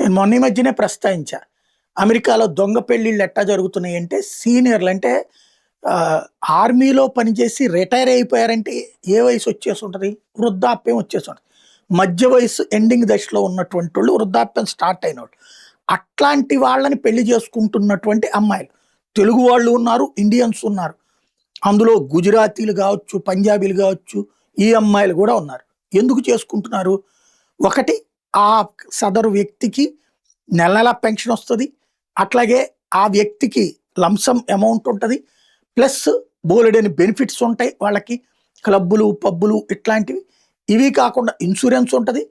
నేను మొన్న ఈ మధ్యనే ప్రస్తావించా. అమెరికాలో దొంగ పెళ్ళిళ్ళు ఎట్టా జరుగుతున్నాయంటే సీనియర్లు అంటే ఆర్మీలో పనిచేసి రిటైర్ అయిపోయారంటే ఏ వయసు వచ్చేసుంటది? వృద్ధాప్యం వచ్చేసుంటది. మధ్య వయస్సు ఎండింగ్ దశలో ఉన్నటువంటోళ్ళు వృద్ధాప్యం స్టార్ట్ అయినోళ్ళు. అట్లాంటి వాళ్ళని పెళ్లి చేసుకుంటున్నటువంటి అమ్మాయిలు. తెలుగు వాళ్ళు ఉన్నారు, ఇండియన్స్ ఉన్నారు. అందులో గుజరాతీలు గావచ్చు, పంజాబీలు గావచ్చు, ఈ అమ్మాయిలు గూడా ఉన్నారు. ఎందుకు చేసుకుంటున్నారు? ఒకటి ఆ సదరు వ్యక్తికి నెల నెలా పెన్షన్ వస్తది. అట్లాగే ఆ వ్యక్తికి లంసమ్ అమౌంట్ ఉంటది. ప్లస్ బోలెడన్ని బెనిఫిట్స్ ఉంటాయి వాళ్ళకి. క్లబ్బులు, పబ్బులు ఇట్లాంటివి. ఇవి కాకుండా ఇన్సూరెన్స్ ఉంటది.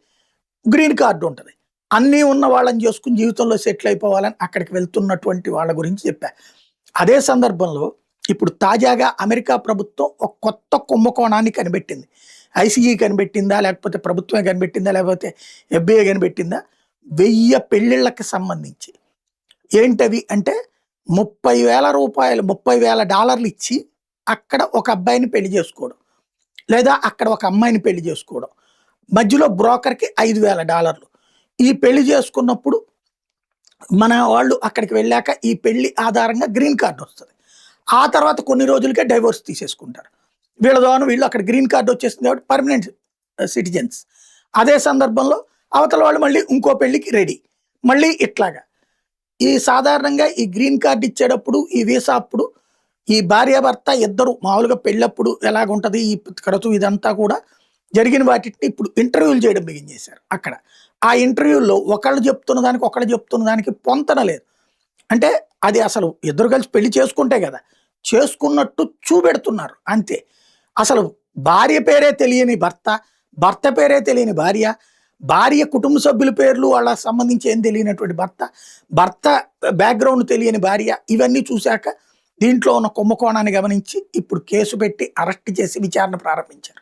గ్రీన్ కార్డ్ ఉంటది. అన్నీ ఉన్న వాళ్ళని చేసుకొని జీవితంలో సెటిల్ అయిపోవాలని అక్కడికి వెళ్తున్నటువంటి వాళ్ళ గురించి చెప్పా. అదే సందర్భంలో ఇప్పుడు తాజాగా అమెరికా ప్రభుత్వం ఒక కొత్త కుంభకోణాన్ని కనిపెట్టింది. ఐసీఈ కనిపెట్టిందా? లేకపోతే ప్రభుత్వమే కనిపెట్టిందా? లేకపోతే ఎఫ్బీఐ కనిపెట్టిందా? 1000 పెళ్ళిళ్ళకి సంబంధించి. ఏంటవి అంటే రూ. 30,000 $30,000 ఇచ్చి అక్కడ ఒక అబ్బాయిని పెళ్లి చేసుకోవడం. లేదా అక్కడ ఒక అమ్మాయిని పెళ్లి చేసుకోవడం. మధ్యలో బ్రోకర్‌కి $5,000. ఈ పెళ్లి చేసుకున్నప్పుడు మన వాళ్ళు అక్కడికి వెళ్ళాక ఈ పెళ్లి ఆధారంగా గ్రీన్ కార్డ్ వస్తది. ఆ తర్వాత కొన్ని రోజులకే డైవోర్స్ తీసేసుకుంటారు. వీళ్ళ ద్వారా వీళ్ళు అక్కడ గ్రీన్ కార్డ్ వచ్చేసింది కాబట్టి పర్మనెంట్ సిటిజన్స్. అదే సందర్భంలో అవతల వాళ్ళు మళ్ళీ ఇంకో పెళ్లికి రెడీ. మళ్ళీ ఇట్లాగా. ఈ సాధారణంగా ఈ గ్రీన్ కార్డ్ ఇచ్చేటప్పుడు, ఈ వీసా అప్పుడు ఈ భార్యాభర్త ఇద్దరు మామూలుగా పెళ్ళప్పుడు ఎలాగుంటది ఈ ఖర్చు ఇదంతా కూడా జరిగిన వాటిని ఇప్పుడు ఇంటర్వ్యూలు చేయడం బిగించేశారు అక్కడ. ఆ ఇంటర్వ్యూల్లో ఒకళ్ళు చెప్తున్న దానికి, ఒకళ్ళు చెప్తున్న దానికి పొంతన లేదు. అంటే అది అసలు ఇద్దరు కలిసి పెళ్లి చేసుకుంటే కదా! చేసుకున్నట్టు చూపెడుతున్నారు అంతే. అసలు భార్య పేరే తెలియని భర్త, భర్త పేరే తెలియని భార్య, భార్య కుటుంబ సభ్యుల పేర్లు వాళ్ళకి సంబంధించి ఏం తెలియనటువంటి భర్త, భర్త బ్యాక్‌గ్రౌండ్ తెలియని భార్య ఇవన్నీ చూశాక దీంట్లో ఉన్న కుంభకోణాన్ని గమనించి ఇప్పుడు కేసు పెట్టి అరెస్ట్ చేసి విచారణ ప్రారంభించారు.